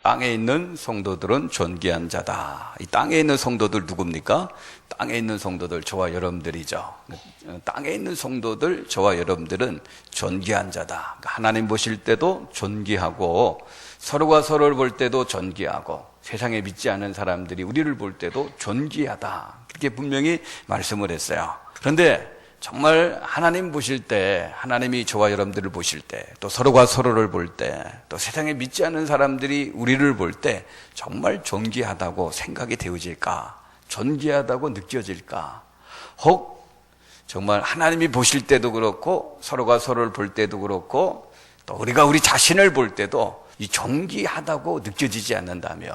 땅에 있는 성도들은 존귀한 자다. 이 땅에 있는 성도들 누굽니까? 땅에 있는 성도들, 저와 여러분들이죠. 땅에 있는 성도들, 저와 여러분들은 존귀한 자다. 하나님 보실 때도 존귀하고, 서로가 서로를 볼 때도 존귀하고, 세상에 믿지 않은 사람들이 우리를 볼 때도 존귀하다. 그렇게 분명히 말씀을 했어요. 그런데 정말 하나님 보실 때, 하나님이 저와 여러분들을 보실 때, 또 서로가 서로를 볼 때, 또 세상에 믿지 않는 사람들이 우리를 볼 때 정말 존귀하다고 생각이 되어질까? 존귀하다고 느껴질까? 혹 정말 하나님이 보실 때도 그렇고, 서로가 서로를 볼 때도 그렇고, 또 우리가 우리 자신을 볼 때도 이 존귀하다고 느껴지지 않는다면,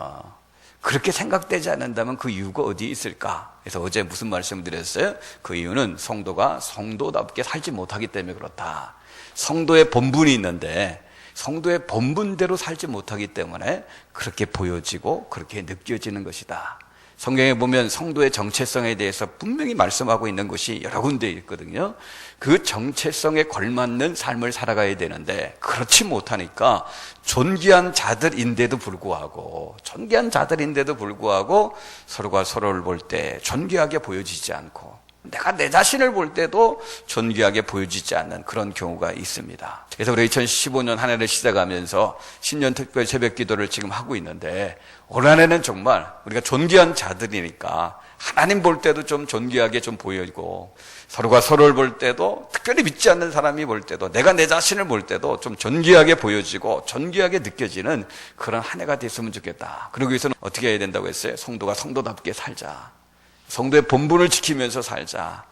그렇게 생각되지 않는다면 그 이유가 어디에 있을까? 그래서 어제 무슨 말씀을 드렸어요? 그 이유는 성도가 성도답게 살지 못하기 때문에 그렇다. 성도의 본분이 있는데 성도의 본분대로 살지 못하기 때문에 그렇게 보여지고 그렇게 느껴지는 것이다. 성경에 보면 성도의 정체성에 대해서 분명히 말씀하고 있는 것이 여러 군데 있거든요. 그 정체성에 걸맞는 삶을 살아가야 되는데 그렇지 못하니까 존귀한 자들인데도 불구하고 서로가 서로를 볼 때 존귀하게 보여지지 않고 내가 내 자신을 볼 때도 존귀하게 보여지지 않는 그런 경우가 있습니다. 그래서 우리 2015년 한 해를 시작하면서 신년 특별 새벽 기도를 지금 하고 있는데 올 한 해는 정말 우리가 존귀한 자들이니까 하나님 볼 때도 좀 존귀하게 좀 보이고 서로가 서로를 볼 때도 특별히 믿지 않는 사람이 볼 때도 내가 내 자신을 볼 때도 좀 존귀하게 보여지고 존귀하게 느껴지는 그런 한 해가 됐으면 좋겠다. 그러기 위해서는 어떻게 해야 된다고 했어요? 성도가 성도답게 살자. 성도의 본분을 지키면서 살자.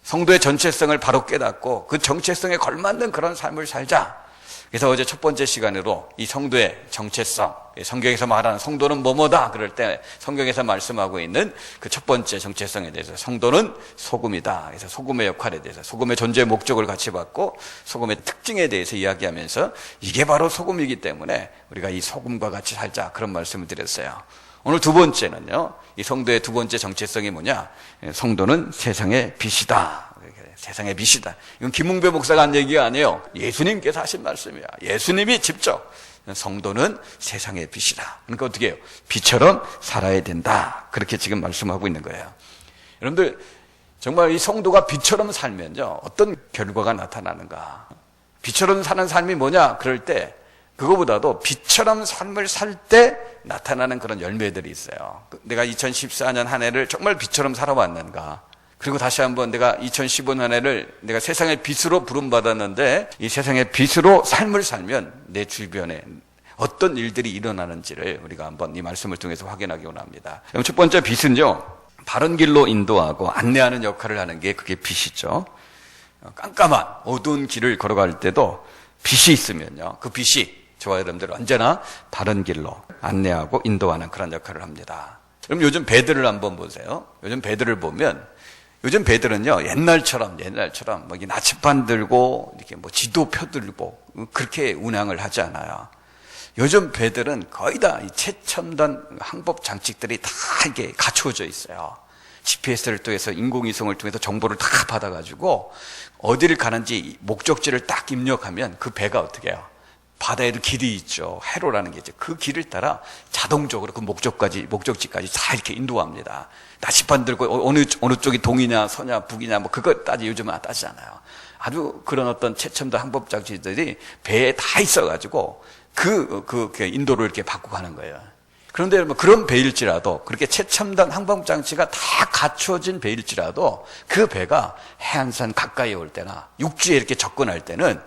성도의 전체성을 바로 깨닫고 그 정체성에 걸맞는 그런 삶을 살자. 그래서 어제 첫 번째 시간으로 이 성도의 정체성, 성경에서 말하는 성도는 뭐뭐다 그럴 때 성경에서 말씀하고 있는 그 첫 번째 정체성에 대해서 성도는 소금이다. 그래서 소금의 역할에 대해서 소금의 존재 목적을 같이 봤고 소금의 특징에 대해서 이야기하면서 이게 바로 소금이기 때문에 우리가 이 소금과 같이 살자 그런 말씀을 드렸어요. 오늘 두 번째는요, 이 성도의 두 번째 정체성이 뭐냐? 성도는 세상의 빛이다. 세상의 빛이다. 이건 김웅배 목사가 한 얘기가 아니에요. 예수님께서 하신 말씀이야. 예수님이 직접 성도는 세상의 빛이다. 그러니까 어떻게 해요? 빛처럼 살아야 된다. 그렇게 지금 말씀하고 있는 거예요. 여러분들 정말 이 성도가 빛처럼 살면요, 어떤 결과가 나타나는가? 빛처럼 사는 삶이 뭐냐? 그럴 때 그거보다도 빛처럼 삶을 살 때 나타나는 그런 열매들이 있어요. 내가 2014년 한 해를 정말 빛처럼 살아왔는가? 그리고 다시 한번 내가 2015년 한 해를 내가 세상의 빛으로 부름받았는데 이 세상의 빛으로 삶을 살면 내 주변에 어떤 일들이 일어나는지를 우리가 한번 이 말씀을 통해서 확인하기 원합니다. 그럼 첫 번째 빛은요, 바른 길로 인도하고 안내하는 역할을 하는 게 그게 빛이죠. 깜깜한 어두운 길을 걸어갈 때도 빛이 있으면요, 그 빛이 저와 여러분들 언제나 바른 길로 안내하고 인도하는 그런 역할을 합니다. 그럼 요즘 배들을 한번 보세요. 요즘 배들을 보면 요즘 배들은요, 옛날처럼 뭐 나침반 들고 이렇게 뭐 지도표 들고 그렇게 운항을 하지 않아요. 요즘 배들은 거의 다 이 최첨단 항법 장치들이 다 이게 갖춰져 있어요. GPS를 통해서 인공위성을 통해서 정보를 다 받아가지고 어디를 가는지 목적지를 딱 입력하면 그 배가 어떻게 해요? 바다에도 길이 있죠. 해로라는 게 있죠. 그 길을 따라 자동적으로 그 목적지까지 다 이렇게 인도합니다. 나침반 들고 어느 쪽이 동이냐, 서냐, 북이냐, 뭐 그거 요즘은 따지잖아요. 아주 그런 어떤 최첨단 항법 장치들이 배에 다 있어가지고 그 인도를 이렇게 바꾸고 가는 거예요. 그런데 뭐 그런 배일지라도 그렇게 최첨단 항법 장치가 다 갖춰진 배일지라도 그 배가 해안선 가까이 올 때나 육지에 이렇게 접근할 때는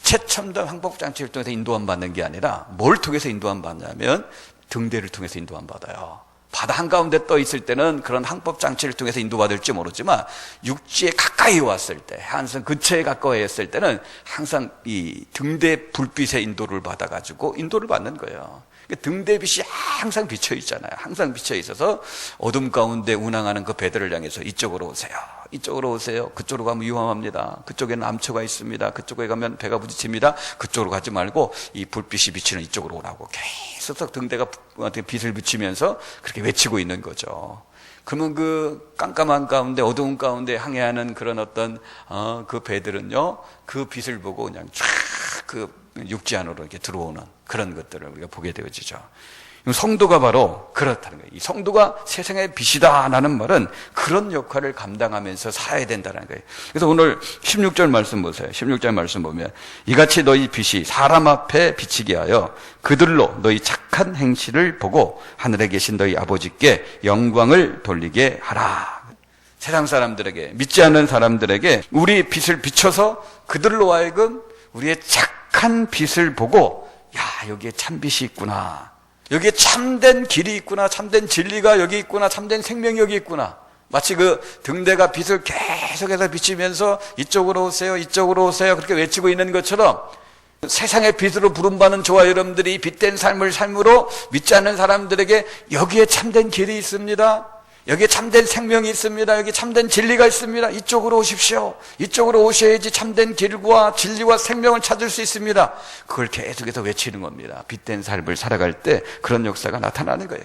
최첨단 항법 장치를 통해서 인도함 받는 게 아니라 뭘 통해서 인도함 받냐면 등대를 통해서 인도함 받아요. 바다 한가운데 떠 있을 때는 그런 항법 장치를 통해서 인도받을지 모르지만 육지에 가까이 왔을 때, 해안선 근처에 가까이 했을 때는 항상 이 등대 불빛의 인도를 받아가지고 인도를 받는 거예요. 등대빛이 항상 비쳐 있잖아요. 항상 비쳐 있어서 어둠 가운데 운항하는 그 배들을 향해서 이쪽으로 오세요. 이쪽으로 오세요. 그쪽으로 가면 위험합니다. 그쪽에는 암초가 있습니다. 그쪽에 가면 배가 부딪힙니다. 그쪽으로 가지 말고 이 불빛이 비치는 이쪽으로 오라고 계속 등대가 빛을 비치면서 그렇게 외치고 있는 거죠. 그러면 그 깜깜한 가운데 어두운 가운데 항해하는 그런 어떤 그 배들은요, 그 빛을 보고 그냥 쫙 그 육지 안으로 이렇게 들어오는 그런 것들을 우리가 보게 되어지죠. 성도가 바로 그렇다는 거예요. 이 성도가 세상의 빛이다라는 말은 그런 역할을 감당하면서 살아야 된다는 거예요. 그래서 오늘 16절 말씀 보세요. 16절 말씀 보면 이같이 너희 빛이 사람 앞에 비치게 하여 그들로 너희 착한 행실을 보고 하늘에 계신 너희 아버지께 영광을 돌리게 하라. 세상 사람들에게, 믿지 않는 사람들에게 우리 빛을 비춰서 그들로 하여금 우리의 착한 빛을 보고 야, 여기에 참 빛이 있구나. 여기에 참된 길이 있구나. 참된 진리가 여기 있구나. 참된 생명이 여기 있구나. 마치 그 등대가 빛을 계속해서 비치면서 이쪽으로 오세요. 이쪽으로 오세요. 그렇게 외치고 있는 것처럼 세상의 빛으로 부름받는 저와 여러분들이 빛된 삶을 삶으로 믿지 않는 사람들에게 여기에 참된 길이 있습니다. 여기에 참된 생명이 있습니다. 여기 참된 진리가 있습니다. 이쪽으로 오십시오. 이쪽으로 오셔야지 참된 길과 진리와 생명을 찾을 수 있습니다. 그걸 계속해서 외치는 겁니다. 빛된 삶을 살아갈 때 그런 역사가 나타나는 거예요.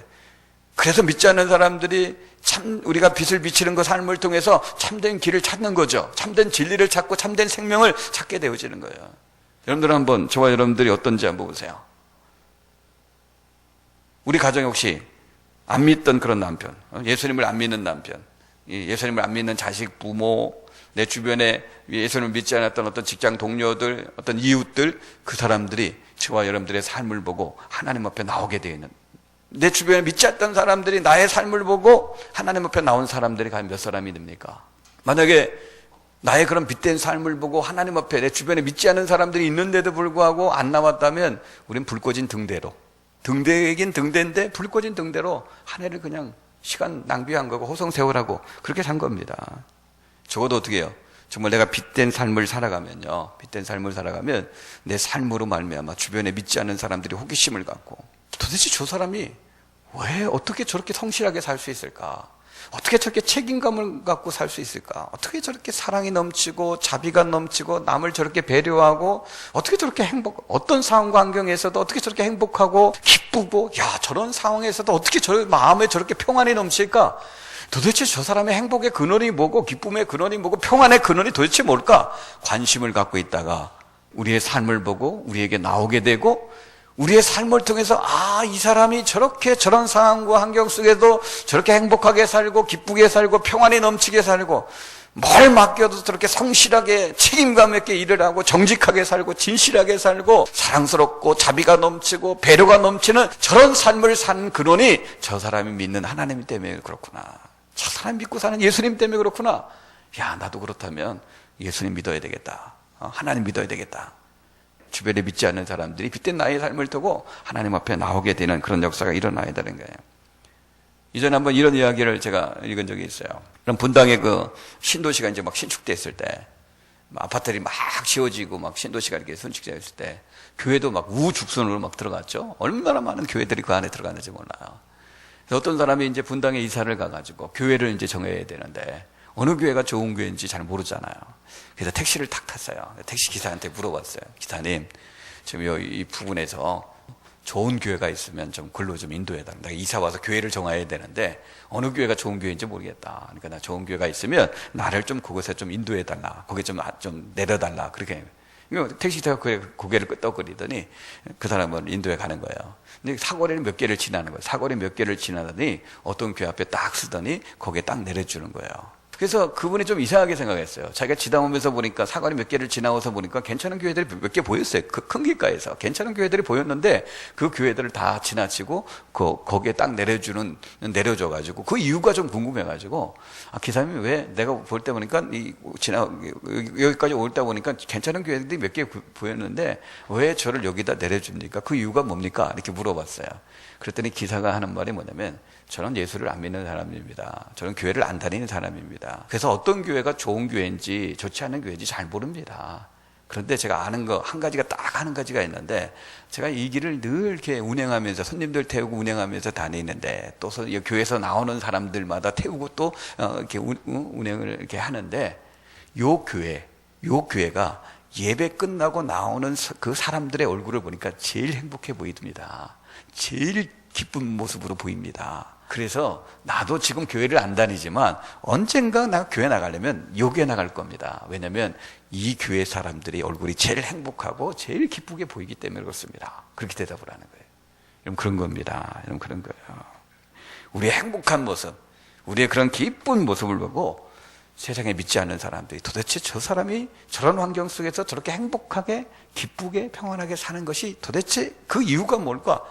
그래서 믿지 않는 사람들이 참 우리가 빛을 비치는 그 삶을 통해서 참된 길을 찾는 거죠. 참된 진리를 찾고 참된 생명을 찾게 되어지는 거예요. 여러분들 한번 저와 여러분들이 어떤지 한번 보세요. 우리 가정에 혹시 안 믿던 그런 남편, 예수님을 안 믿는 남편, 예수님을 안 믿는 자식, 부모, 내 주변에 예수님을 믿지 않았던 어떤 직장 동료들, 어떤 이웃들, 그 사람들이 저와 여러분들의 삶을 보고 하나님 앞에 나오게 되어 있는, 내 주변에 믿지 않던 사람들이 나의 삶을 보고 하나님 앞에 나온 사람들이 과연 몇 사람이 됩니까? 만약에 나의 그런 빛된 삶을 보고 하나님 앞에 내 주변에 믿지 않는 사람들이 있는데도 불구하고 안 나왔다면 우린 불 꺼진 등대로, 등대이긴 등대인데 불 꺼진 등대로 한 해를 그냥 시간 낭비한 거고 호송세월하고 그렇게 산 겁니다. 적어도 어떻게 해요? 정말 내가 빛된 삶을 살아가면요, 빛된 삶을 살아가면 내 삶으로 말미암아 주변에 믿지 않는 사람들이 호기심을 갖고 도대체 저 사람이 왜 어떻게 저렇게 성실하게 살 수 있을까? 어떻게 저렇게 책임감을 갖고 살 수 있을까? 어떻게 저렇게 사랑이 넘치고 자비가 넘치고 남을 저렇게 배려하고 어떻게 저렇게 어떤 상황과 환경에서도 어떻게 저렇게 행복하고 기쁘고 야, 저런 상황에서도 어떻게 저 마음에 저렇게 평안이 넘칠까? 도대체 저 사람의 행복의 근원이 뭐고 기쁨의 근원이 뭐고 평안의 근원이 도대체 뭘까? 관심을 갖고 있다가 우리의 삶을 보고 우리에게 나오게 되고 우리의 삶을 통해서 이 사람이 저렇게 저런 상황과 환경 속에도 저렇게 행복하게 살고 기쁘게 살고 평안이 넘치게 살고 뭘 맡겨도 저렇게 성실하게 책임감 있게 일을 하고 정직하게 살고 진실하게 살고 사랑스럽고 자비가 넘치고 배려가 넘치는 저런 삶을 산 근원이 저 사람이 믿는 하나님 때문에 그렇구나. 저 사람이 믿고 사는 예수님 때문에 그렇구나. 야, 나도 그렇다면 예수님 믿어야 되겠다. 하나님 믿어야 되겠다. 주변에 믿지 않는 사람들이 빛된 나의 삶을 두고 하나님 앞에 나오게 되는 그런 역사가 일어나야 되는 거예요. 이전에 한번 이런 이야기를 제가 읽은 적이 있어요. 그럼 분당에 그 신도시가 이제 막 신축됐을 때, 아파트들이 막 지어지고 막 신도시가 이렇게 신축됐을 때, 교회도 막 우죽순으로 막 들어갔죠. 얼마나 많은 교회들이 그 안에 들어갔는지 몰라요. 그래서 어떤 사람이 이제 분당에 이사를 가가지고 교회를 이제 정해야 되는데, 어느 교회가 좋은 교회인지 잘 모르잖아요. 그래서 택시를 탁 탔어요. 택시 기사한테 물어봤어요. 기사님, 지금 이 부근에서 좋은 교회가 있으면 좀 글로 좀 인도해달라. 내가 이사 와서 교회를 정해야 되는데 어느 교회가 좋은 교회인지 모르겠다. 그러니까 나 좋은 교회가 있으면 나를 좀 그곳에 좀 인도해달라. 거기 좀 내려달라. 그렇게. 택시 기사가 고개를 끄덕거리더니 그 사람은 인도에 가는 거예요. 근데 사거리를 몇 개를 지나는 거예요. 사거리 몇 개를 지나더니 어떤 교회 앞에 딱 쓰더니 거기에 딱 내려주는 거예요. 그래서 그분이 좀 이상하게 생각했어요. 자기가 지나오면서 보니까 사거리 몇 개를 지나와서 보니까 괜찮은 교회들이 몇 개 보였어요. 그 큰 길가에서 괜찮은 교회들이 보였는데 그 교회들을 다 지나치고 거기에 딱 내려줘가지고 그 이유가 좀 궁금해가지고 기사님이 왜 내가 볼 때 보니까 여기까지 올 때 보니까 괜찮은 교회들이 몇 개 보였는데 왜 저를 여기다 내려줍니까? 그 이유가 뭡니까? 이렇게 물어봤어요. 그랬더니 기사가 하는 말이 뭐냐면 저는 예수를 안 믿는 사람입니다. 저는 교회를 안 다니는 사람입니다. 그래서 어떤 교회가 좋은 교회인지 좋지 않은 교회인지 잘 모릅니다. 그런데 제가 아는 거 한 가지가 딱 한 가지가 있는데 제가 이 길을 늘 이렇게 운행하면서 손님들 태우고 운행하면서 다니는데 또 교회에서 나오는 사람들마다 태우고 또 이렇게 운행을 이렇게 하는데 요 교회가 예배 끝나고 나오는 그 사람들의 얼굴을 보니까 제일 행복해 보입니다. 제일 기쁜 모습으로 보입니다. 그래서 나도 지금 교회를 안 다니지만 언젠가 나 교회 나가려면 요 교회 나갈 겁니다. 왜냐하면 이 교회 사람들이 얼굴이 제일 행복하고 제일 기쁘게 보이기 때문에 그렇습니다. 그렇게 대답을 하는 거예요. 여러분 그런 겁니다. 여러분 그런 거예요. 우리의 행복한 모습, 우리의 그런 기쁜 모습을 보고 세상에 믿지 않는 사람들이 도대체 저 사람이 저런 환경 속에서 저렇게 행복하게 기쁘게 평안하게 사는 것이 도대체 그 이유가 뭘까?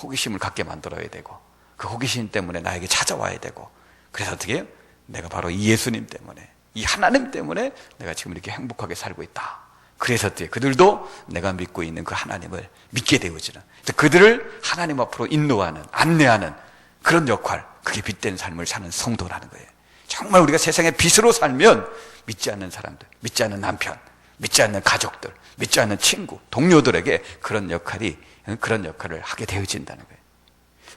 호기심을 갖게 만들어야 되고 그 호기심 때문에 나에게 찾아와야 되고 그래서 어떻게 해요? 내가 바로 이 예수님 때문에 이 하나님 때문에 내가 지금 이렇게 행복하게 살고 있다. 그래서 어떻게 그들도 내가 믿고 있는 그 하나님을 믿게 되어지는 그들을 하나님 앞으로 인도하는 안내하는 그런 역할, 그게 빛된 삶을 사는 성도라는 거예요. 정말 우리가 세상의 빛으로 살면 믿지 않는 사람들, 믿지 않는 남편, 믿지 않는 가족들, 믿지 않는 친구, 동료들에게 그런 역할을 하게 되어진다는 거예요.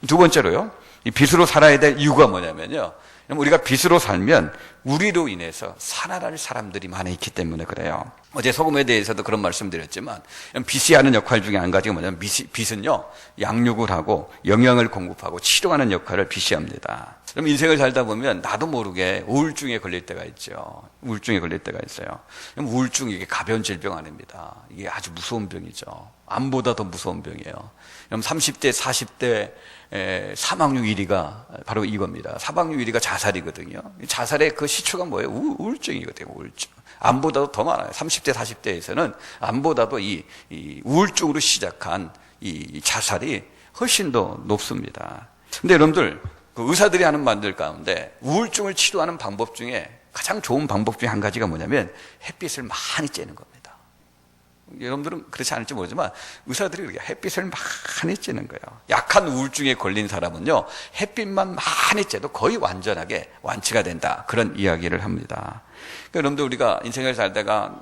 두 번째로요, 이 빛으로 살아야 될 이유가 뭐냐면요, 우리가 빛으로 살면 우리로 인해서 살아날 사람들이 많이 있기 때문에 그래요. 어제 소금에 대해서도 그런 말씀드렸지만 빛이 하는 역할 중에 한 가지가 뭐냐면 빛은요 양육을 하고 영양을 공급하고 치료하는 역할을 빛이 합니다. 그럼 인생을 살다 보면 나도 모르게 우울증에 걸릴 때가 있죠. 우울증에 걸릴 때가 있어요. 우울증이 이게 가벼운 질병 아닙니다. 이게 아주 무서운 병이죠. 암보다 더 무서운 병이에요. 그럼 30대, 40대 사망률 1위가 바로 이겁니다. 사망률 1위가 자살이거든요. 자살의 그 시초가 뭐예요? 우울증이거든요. 우울증. 암보다도 더 많아요. 30대, 40대에서는 암보다도 이 우울증으로 시작한 이 자살이 훨씬 더 높습니다. 근데 여러분들, 그 의사들이 하는 말들 가운데 우울증을 치료하는 방법 중에 가장 좋은 방법 중에 한 가지가 뭐냐면 햇빛을 많이 쬐는 겁니다. 여러분들은 그렇지 않을지 모르지만 의사들이 그렇게 햇빛을 많이 쬐는 거예요. 약한 우울증에 걸린 사람은요 햇빛만 많이 쬐도 거의 완전하게 완치가 된다, 그런 이야기를 합니다. 그러니까 여러분들, 우리가 인생을 살다가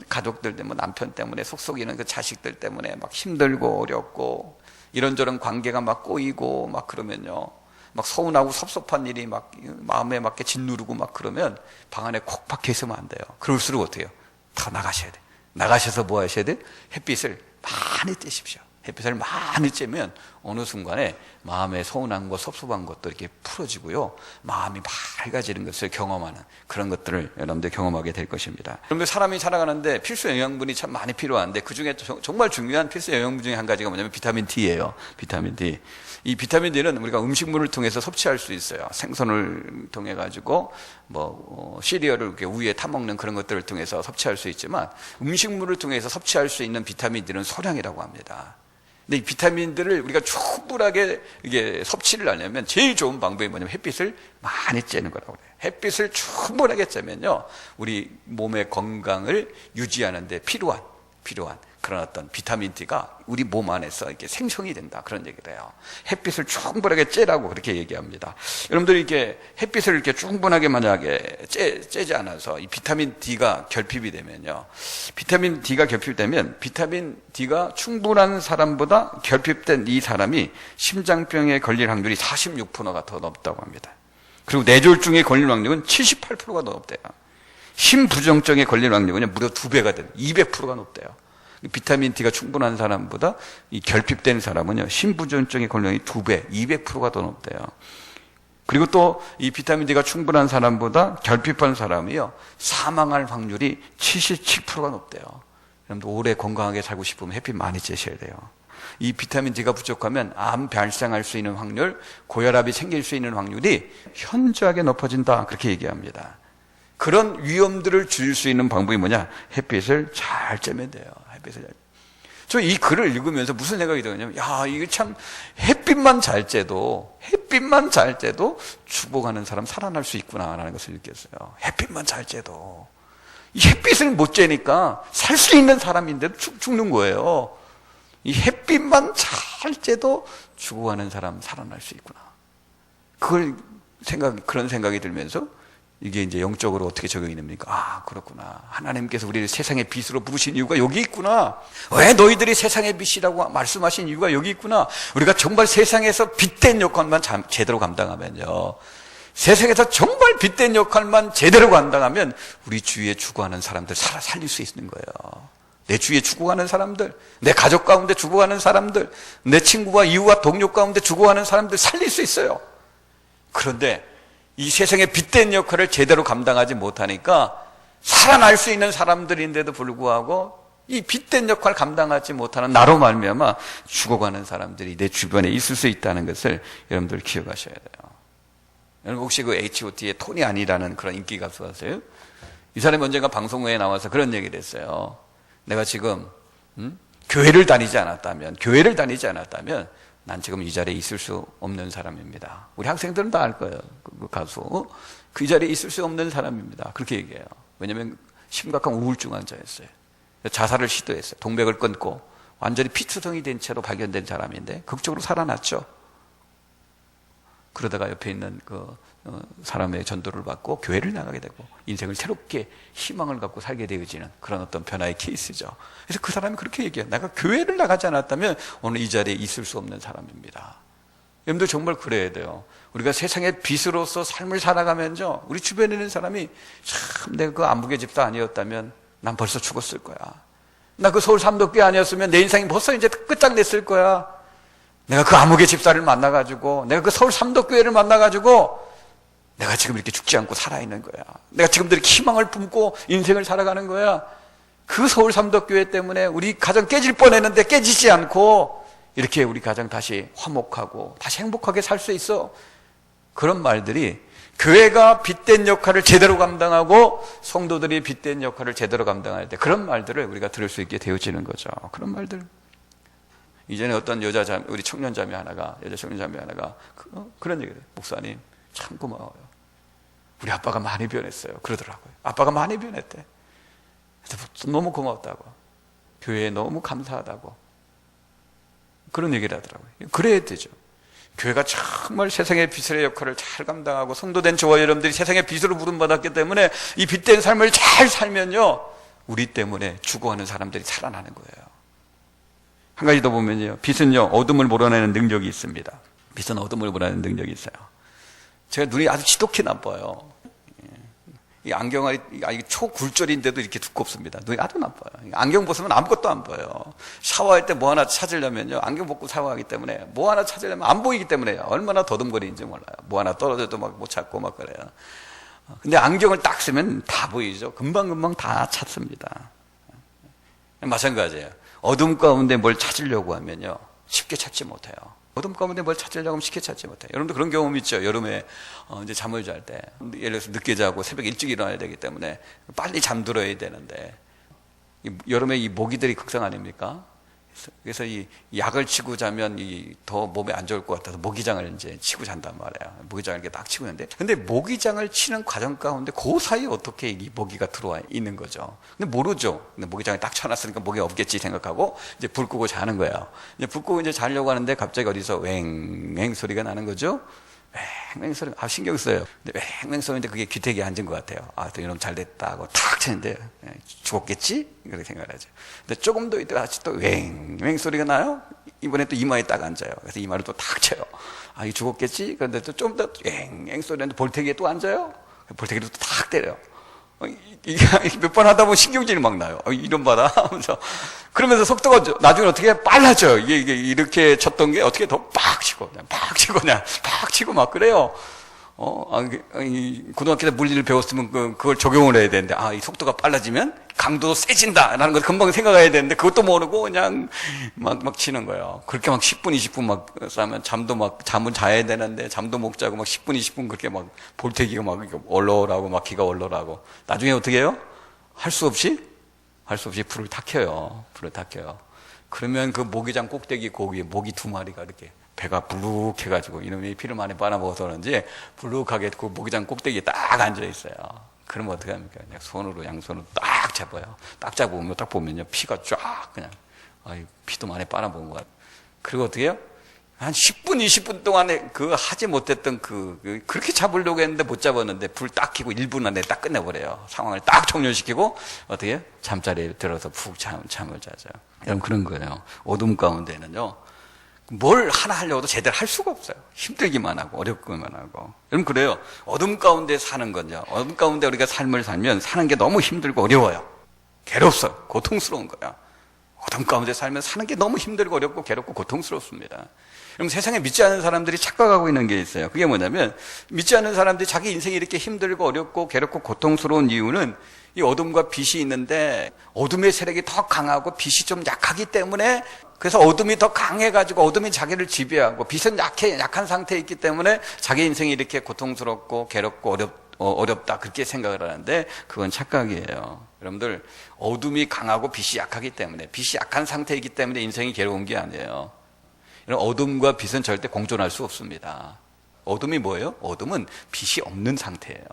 가족들 때문에, 남편 때문에, 속속이는 그 자식들 때문에 막 힘들고 어렵고 이런저런 관계가 막 꼬이고 막 그러면요 막 서운하고 섭섭한 일이 막 마음에 막 짓누르고 막 그러면 방 안에 콕 박혀 있으면 안 돼요. 그럴수록 어떻게 해요? 다 나가셔야 돼요. 나가셔서 뭐 하셔야 돼요? 햇빛을 많이 쬐십시오. 햇빛을 많이 쬐면 어느 순간에 마음에 서운한 것, 섭섭한 것도 이렇게 풀어지고요, 마음이 밝아지는 것을 경험하는 그런 것들을 여러분들 경험하게 될 것입니다. 여러분들, 사람이 살아가는데 필수 영양분이 참 많이 필요한데 그 중에 정말 중요한 필수 영양분 중에 한 가지가 뭐냐면 비타민 D예요. 비타민 D. 이 비타민 D는 우리가 음식물을 통해서 섭취할 수 있어요. 생선을 통해 가지고 시리얼을 이렇게 우유에 타 먹는 그런 것들을 통해서 섭취할 수 있지만 음식물을 통해서 섭취할 수 있는 비타민 D는 소량이라고 합니다. 근데 이 비타민들을 우리가 충분하게 이게 섭취를 하려면 제일 좋은 방법이 뭐냐면 햇빛을 많이 쬐는 거라고 그래요. 햇빛을 충분하게 쬐면요 우리 몸의 건강을 유지하는 데 필요한 그런 어떤 비타민 D가 우리 몸 안에서 이렇게 생성이 된다, 그런 얘기를 해요. 햇빛을 충분하게 쬐라고 그렇게 얘기합니다. 여러분들이 이렇게 햇빛을 이렇게 충분하게 만약에 쬐지 않아서 이 비타민 D가 결핍이 되면요, 비타민 D가 충분한 사람보다 결핍된 이 사람이 심장병에 걸릴 확률이 46%가 더 높다고 합니다. 그리고 뇌졸중에 걸릴 확률은 78%가 더 높대요. 심부정증에 걸릴 확률은 무려 2배가 돼요. 200%가 높대요. 비타민 D가 충분한 사람보다 이 결핍된 사람은요 심부전증의 걸림이 2배, 200%가 더 높대요. 그리고 또 이 비타민 D가 충분한 사람보다 결핍한 사람이요 사망할 확률이 77%가 높대요. 여러분들, 오래 건강하게 살고 싶으면 햇빛 많이 쬐셔야 돼요. 이 비타민 D가 부족하면 암 발생할 수 있는 확률, 고혈압이 생길 수 있는 확률이 현저하게 높아진다, 그렇게 얘기합니다. 그런 위험들을 줄일 수 있는 방법이 뭐냐? 햇빛을 잘 쬐면 돼요. 저 이 글을 읽으면서 무슨 생각이 들었냐면, 야, 이게 참 햇빛만 잘 쬐도 죽어가는 사람 살아날 수 있구나라는 것을 느꼈어요. 햇빛만 잘 쬐도. 이 햇빛을 못 쬐니까 살 수 있는 사람인데도 죽는 거예요. 이 햇빛만 잘 쬐도 죽어가는 사람 살아날 수 있구나. 그런 생각이 들면서 이게 이제 영적으로 어떻게 적용이 됩니까? 아, 그렇구나. 하나님께서 우리를 세상의 빛으로 부르신 이유가 여기 있구나. 왜 너희들이 세상의 빛이라고 말씀하신 이유가 여기 있구나. 우리가 정말 세상에서 빛된 역할만 제대로 감당하면요, 세상에서 정말 빛된 역할만 제대로 감당하면 우리 주위에 죽어가는 사람들 살릴 수 있는 거예요. 내 주위에 죽어가는 사람들, 내 가족 가운데 죽어가는 사람들, 내 친구와 이웃과 동료 가운데 죽어가는 사람들 살릴 수 있어요. 그런데 이 세상의 빛된 역할을 제대로 감당하지 못하니까 살아날 수 있는 사람들인데도 불구하고 이 빛된 역할을 감당하지 못하는 나로 말미암아 죽어가는 사람들이 내 주변에 있을 수 있다는 것을 여러분들 기억하셔야 돼요. 여러분 혹시 그 H.O.T의 토니 아니라는 그런 인기 가수 아세요? 이 사람이 언젠가 방송국에 나와서 그런 얘기를 했어요. 내가 지금 교회를 다니지 않았다면 난 지금 이 자리에 있을 수 없는 사람입니다. 우리 학생들은 다 알 거예요. 그 가수. 그 자리에 있을 수 없는 사람입니다. 그렇게 얘기해요. 왜냐하면 심각한 우울증 환자였어요. 자살을 시도했어요. 동맥을 끊고 완전히 피투성이 된 채로 발견된 사람인데 극적으로 살아났죠. 그러다가 옆에 있는 그 사람의 전도를 받고 교회를 나가게 되고 인생을 새롭게 희망을 갖고 살게 되어지는 그런 어떤 변화의 케이스죠. 그래서 그 사람이 그렇게 얘기해요. 내가 교회를 나가지 않았다면 오늘 이 자리에 있을 수 없는 사람입니다. 여러분들 정말 그래야 돼요. 우리가 세상의 빛으로서 삶을 살아가면요, 우리 주변에 있는 사람이 참 내가 그 안부계 집사 아니었다면 난 벌써 죽었을 거야. 나 그 서울 삼덕교회 아니었으면 내 인생이 벌써 이제 끝장냈을 거야. 내가 그 아무개 집사를 만나가지고, 내가 그 서울 삼덕교회를 만나가지고, 내가 지금 이렇게 죽지 않고 살아있는 거야. 내가 지금 이렇게 희망을 품고 인생을 살아가는 거야. 그 서울 삼덕교회 때문에 우리 가정 깨질 뻔했는데 깨지지 않고, 이렇게 우리 가정 다시 화목하고, 다시 행복하게 살 수 있어. 그런 말들이 교회가 빛된 역할을 제대로 감당하고, 성도들이 빛된 역할을 제대로 감당할 때, 그런 말들을 우리가 들을 수 있게 되어지는 거죠. 그런 말들. 이전에 어떤 우리 여자 청년 자매 하나가 그런 얘기를 해요. 목사님 참 고마워요. 우리 아빠가 많이 변했어요. 그러더라고요. 아빠가 많이 변했대. 그래서 너무 고맙다고, 교회에 너무 감사하다고 그런 얘기를 하더라고요. 그래야 되죠. 교회가 정말 세상의 빛의 역할을 잘 감당하고 성도된 저와 여러분들이 세상의 빛으로 부름받았기 때문에 이 빛된 삶을 잘 살면요, 우리 때문에 죽어가는 사람들이 살아나는 거예요. 한 가지 더 보면요, 빛은요 어둠을 몰아내는 능력이 있습니다. 빛은 어둠을 몰아내는 능력이 있어요. 제가 눈이 아주 지독히 나빠요. 이 안경알이 초굴절인데도 이렇게 두껍습니다. 눈이 아주 나빠요. 안경 벗으면 아무것도 안 보여요. 샤워할 때 뭐 하나 찾으려면요, 안경 벗고 샤워하기 때문에 뭐 하나 찾으려면 안 보이기 때문에 얼마나 더듬거리는지 몰라요. 뭐 하나 떨어져도 막 못 찾고 막 그래요. 근데 안경을 딱 쓰면 다 보이죠. 금방금방 다 찾습니다. 마찬가지예요. 어둠 가운데 뭘 찾으려고 하면요, 쉽게 찾지 못해요. 어둠 가운데 뭘 찾으려고 하면 쉽게 찾지 못해요. 여러분도 그런 경험 있죠? 여름에 이제 잠을 잘 때, 예를 들어서 늦게 자고 새벽 일찍 일어나야 되기 때문에 빨리 잠들어야 되는데, 여름에 이 모기들이 극성 아닙니까? 그래서 이 약을 치고 자면 더 몸에 안 좋을 것 같아서 모기장을 이제 치고 잔단 말이에요. 모기장을 이렇게 딱 치고 있는데, 근데 모기장을 치는 과정 가운데 그 사이에 어떻게 이 모기가 들어와 있는 거죠. 근데 모르죠. 근데 모기장에 딱 쳐놨으니까 모기가 없겠지 생각하고 이제 불 끄고 자는 거예요. 이제 불 끄고 이제 자려고 하는데 갑자기 어디서 웽웽 소리가 나는 거죠. 웽웽 소리, 신경 써요. 근데 웽웽 소리인데 그게 귀택이 앉은 것 같아요. 또 이놈 잘 됐다 하고 탁 치는데, 죽었겠지? 이렇게 생각을 하죠. 근데 조금 더 있다가 또 웽웽 소리가 나요? 이번에 또 이마에 딱 앉아요. 그래서 이마를 또 탁 쳐요. 이 죽었겠지? 그런데 또 좀 더 웽웽 소리 나는데 볼테기에 또 앉아요? 볼테기를 또 탁 때려요. 이게 몇 번 하다 보면 신경질이 막 나요. 이런 바다 하면서. 그러면서 속도가 나중에 어떻게 빨라져요. 이게 이렇게 쳤던 게 어떻게 더 팍 치고, 팍 치고 막 그래요. 고등학교 때 물리를 배웠으면 그걸 적용을 해야 되는데, 이 속도가 빨라지면 강도도 세진다라는 걸 금방 생각해야 되는데, 그것도 모르고 그냥 막 치는 거예요. 그렇게 막 10분, 20분 막 싸면 잠은 자야 되는데, 잠도 못 자고 막 10분, 20분 그렇게 막 볼테기가 막 얼얼하고 막 기가 얼얼하고, 나중에 어떻게 해요? 할 수 없이 불을 다 켜요. 그러면 그 모기장 꼭대기 고기에 모기 2마리가 이렇게 배가 불룩해가지고 이놈이 피를 많이 빨아먹어서 그런지 불룩하게 그 모기장 꼭대기에 딱 앉아있어요. 그러면 어떻게 합니까? 그냥 양손으로 딱 잡아요. 딱 잡으면 딱 보면요, 피가 쫙 그냥, 피도 많이 빨아먹은 것 같아요. 그리고 어떻게 해요? 한 10분, 20분 동안에 하지 못했던 그렇게 잡으려고 했는데 못 잡았는데 불 딱 켜고 1분 안에 딱 끝내버려요. 상황을 딱 종료시키고 어떻게 해요? 잠자리에 들어서 푹 잠을 자죠. 여러분, 그런 거예요. 어둠 가운데는요, 뭘 하나 하려고도 제대로 할 수가 없어요. 힘들기만 하고 어렵기만 하고. 여러분, 그래요. 어둠 가운데 사는 건요, 어둠 가운데 우리가 삶을 살면 사는 게 너무 힘들고 어려워요. 괴롭어요. 고통스러운 거야. 어둠 가운데 살면 사는 게 너무 힘들고 어렵고 괴롭고 고통스럽습니다. 여러분, 세상에 믿지 않는 사람들이 착각하고 있는 게 있어요. 그게 뭐냐면, 믿지 않는 사람들이 자기 인생이 이렇게 힘들고 어렵고 괴롭고 고통스러운 이유는 이 어둠과 빛이 있는데 어둠의 세력이 더 강하고 빛이 좀 약하기 때문에 그래서 어둠이 더 강해가지고 어둠이 자기를 지배하고 빛은 약한 상태에 있기 때문에 자기 인생이 이렇게 고통스럽고 괴롭고 어렵다 그렇게 생각을 하는데 그건 착각이에요. 여러분들 어둠이 강하고 빛이 약하기 때문에 빛이 약한 상태이기 때문에 인생이 괴로운 게 아니에요. 어둠과 빛은 절대 공존할 수 없습니다. 어둠이 뭐예요? 어둠은 빛이 없는 상태예요.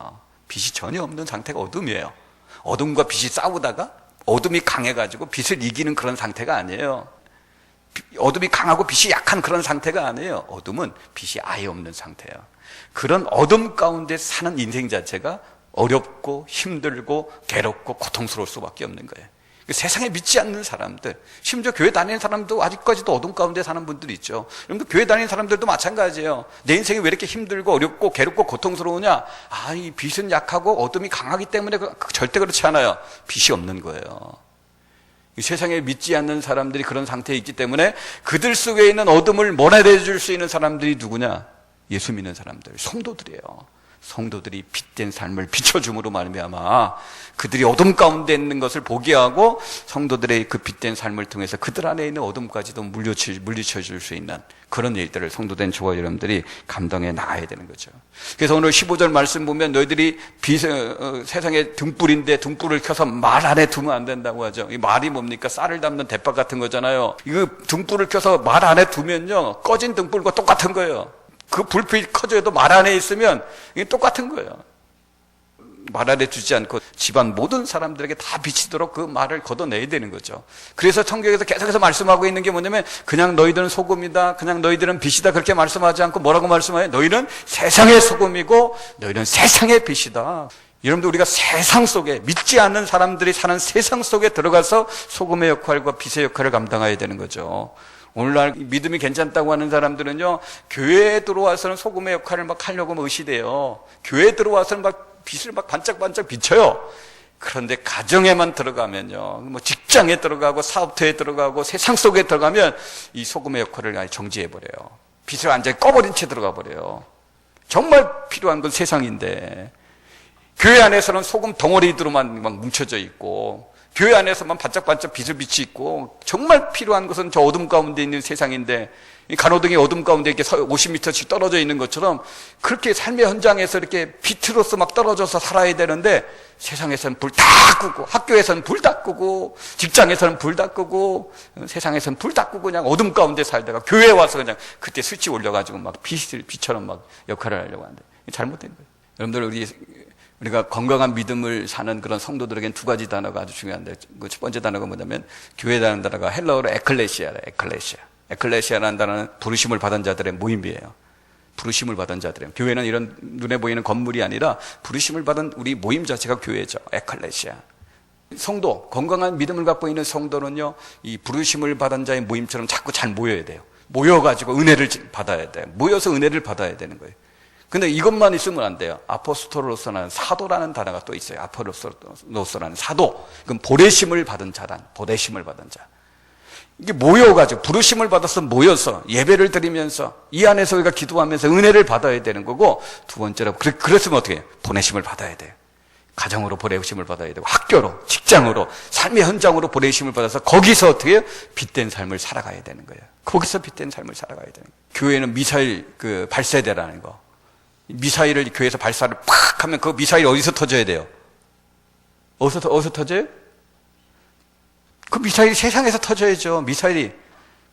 빛이 전혀 없는 상태가 어둠이에요. 어둠과 빛이 싸우다가 어둠이 강해가지고 빛을 이기는 그런 상태가 아니에요. 어둠이 강하고 빛이 약한 그런 상태가 아니에요. 어둠은 빛이 아예 없는 상태예요. 그런 어둠 가운데 사는 인생 자체가 어렵고 힘들고 괴롭고 고통스러울 수밖에 없는 거예요. 세상에 믿지 않는 사람들, 심지어 교회 다니는 사람도 아직까지도 어둠 가운데 사는 분들이 있죠. 여러분들 교회 다니는 사람들도 마찬가지예요. 내 인생이 왜 이렇게 힘들고 어렵고 괴롭고 고통스러우냐? 이 빛은 약하고 어둠이 강하기 때문에 절대 그렇지 않아요. 빛이 없는 거예요. 이 세상에 믿지 않는 사람들이 그런 상태에 있기 때문에 그들 속에 있는 어둠을 몰아내줄 수 있는 사람들이 누구냐? 예수 믿는 사람들, 성도들이에요. 성도들이 빛된 삶을 비춰줌으로 말미암아 그들이 어둠 가운데 있는 것을 보게 하고 성도들의 그 빛된 삶을 통해서 그들 안에 있는 어둠까지도 물리쳐줄 수 있는 그런 일들을 성도된 저와 여러분들이 감당해 나가야 되는 거죠. 그래서 오늘 15절 말씀 보면 너희들이 세상의 등불인데 등불을 켜서 말 안에 두면 안 된다고 하죠. 이 말이 뭡니까? 쌀을 담는 대박 같은 거잖아요. 이거 등불을 켜서 말 안에 두면요 꺼진 등불과 똑같은 거예요. 그 불빛이 커져도 말 안에 있으면 이게 똑같은 거예요. 말 안에 두지 않고 집안 모든 사람들에게 다 비치도록 그 말을 걷어내야 되는 거죠. 그래서 성경에서 계속해서 말씀하고 있는 게 뭐냐면 그냥 너희들은 소금이다, 그냥 너희들은 빛이다 그렇게 말씀하지 않고 뭐라고 말씀해요? 너희는 세상의 소금이고 너희는 세상의 빛이다. 여러분들 우리가 세상 속에 믿지 않는 사람들이 사는 세상 속에 들어가서 소금의 역할과 빛의 역할을 감당해야 되는 거죠. 오늘날 믿음이 괜찮다고 하는 사람들은요 교회에 들어와서는 소금의 역할을 막 하려고 의시돼요. 교회에 들어와서는 막 빛을 막 반짝반짝 비춰요. 그런데 가정에만 들어가면요 뭐 직장에 들어가고 사업터에 들어가고 세상 속에 들어가면 이 소금의 역할을 아예 정지해버려요. 빛을 완전히 꺼버린 채 들어가 버려요. 정말 필요한 건 세상인데 교회 안에서는 소금 덩어리들로만 막 뭉쳐져 있고 교회 안에서만 반짝반짝 빛을 빛이 있고 정말 필요한 것은 저 어둠 가운데 있는 세상인데 이 가로등이 어둠 가운데 이렇게 50m씩 떨어져 있는 것처럼 그렇게 삶의 현장에서 이렇게 빛으로서 막 떨어져서 살아야 되는데 세상에서는 불 다 끄고 학교에서는 불 다 끄고 직장에서는 불 다 끄고 세상에서는 불 다 끄고 그냥 어둠 가운데 살다가 교회에 와서 그냥 그때 스위치 올려가지고 막 빛처럼 막 역할을 하려고 하는데 잘못된 거예요. 여러분들 우리가 건강한 믿음을 사는 그런 성도들에겐 두 가지 단어가 아주 중요한데 그 첫 번째 단어가 뭐냐면 교회라는 단어가 헬라어로 에클레시아라. 에클레시아라는 단어는 부르심을 받은 자들의 모임이에요. 부르심을 받은 자들의 교회는 이런 눈에 보이는 건물이 아니라 부르심을 받은 우리 모임 자체가 교회죠. 에클레시아. 성도, 건강한 믿음을 갖고 있는 성도는요 이 부르심을 받은 자의 모임처럼 자꾸 잘 모여야 돼요. 모여가지고 은혜를 받아야 돼요. 모여서 은혜를 받아야 되는 거예요. 근데 이것만 있으면 안 돼요. 아포스톨로서라는 사도라는 단어가 또 있어요. 아포스톨로서라는 사도. 그럼 보내심을 받은 자란, 보내심을 받은 자. 이게 모여가지고 부르심을 받아서 모여서 예배를 드리면서 이 안에서 우리가 기도하면서 은혜를 받아야 되는 거고 두 번째로 그랬으면 어떻게 해요? 보내심을 받아야 돼요. 가정으로 보내심을 받아야 되고 학교로, 직장으로, 삶의 현장으로 보내심을 받아서 거기서 어떻게 해요? 빛된 삶을 살아가야 되는 거예요. 거기서 빛된 삶을 살아가야 되는 거예요. 교회는 미사일 발사대라는 거. 미사일을 교회에서 발사를 팍 하면 그 미사일이 어디서 터져야 돼요? 어디서 터져요? 그 미사일이 세상에서 터져야죠. 미사일이.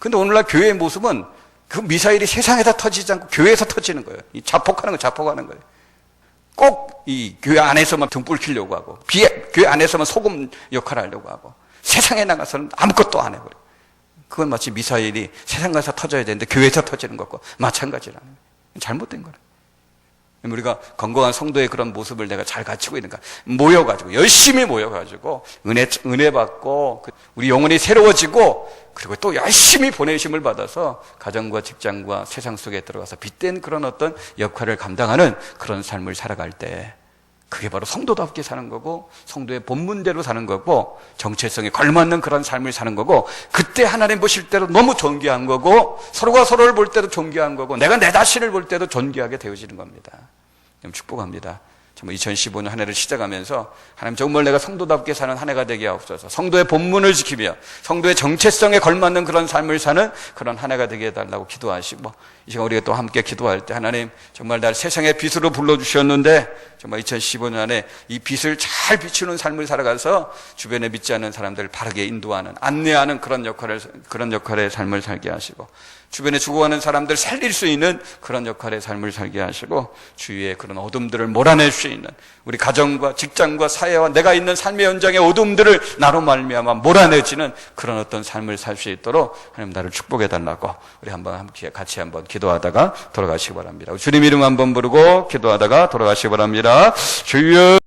근데 오늘날 교회의 모습은 그 미사일이 세상에서 터지지 않고 교회에서 터지는 거예요. 이 자폭하는 거예요. 꼭 이 교회 안에서만 등불 켜려고 하고 교회 안에서만 소금 역할을 하려고 하고 세상에 나가서는 아무것도 안 해버려요. 그건 마치 미사일이 세상에서 터져야 되는데 교회에서 터지는 것과 마찬가지라는 거예요. 잘못된 거예요. 우리가 건강한 성도의 그런 모습을 내가 잘 갖추고 있는가? 모여가지고, 열심히 모여가지고, 은혜 받고, 우리 영혼이 새로워지고, 그리고 또 열심히 보내심을 받아서 가정과 직장과 세상 속에 들어가서 빛된 그런 어떤 역할을 감당하는 그런 삶을 살아갈 때, 그게 바로 성도답게 사는 거고, 성도의 본문대로 사는 거고, 정체성에 걸맞는 그런 삶을 사는 거고, 그때 하나님 보실 때도 너무 존귀한 거고, 서로가 서로를 볼 때도 존귀한 거고, 내가 내 자신을 볼 때도 존귀하게 되어지는 겁니다. 축복합니다. 정말 2015년 한 해를 시작하면서 하나님 정말 내가 성도답게 사는 한 해가 되게 하옵소서. 성도의 본문을 지키며 성도의 정체성에 걸맞는 그런 삶을 사는 그런 한 해가 되게 해달라고 기도하시고, 이 시간 우리가 또 함께 기도할 때 하나님 정말 날 세상의 빛으로 불러주셨는데 정말 2015년에 이 빛을 잘 비추는 삶을 살아가서 주변에 믿지 않는 사람들을 바르게 인도하는, 안내하는 그런 역할의 삶을 살게 하시고, 주변에 죽어가는 사람들 살릴 수 있는 그런 역할의 삶을 살게 하시고, 주위의 그런 어둠들을 몰아낼 수 있는, 우리 가정과 직장과 사회와 내가 있는 삶의 현장의 어둠들을 나로 말미암아 몰아내지는 그런 어떤 삶을 살 수 있도록 하나님 나를 축복해 달라고 우리 같이 한번 기도하다가 돌아가시기 바랍니다. 주님 이름 한번 부르고 기도하다가 돌아가시기 바랍니다. 주여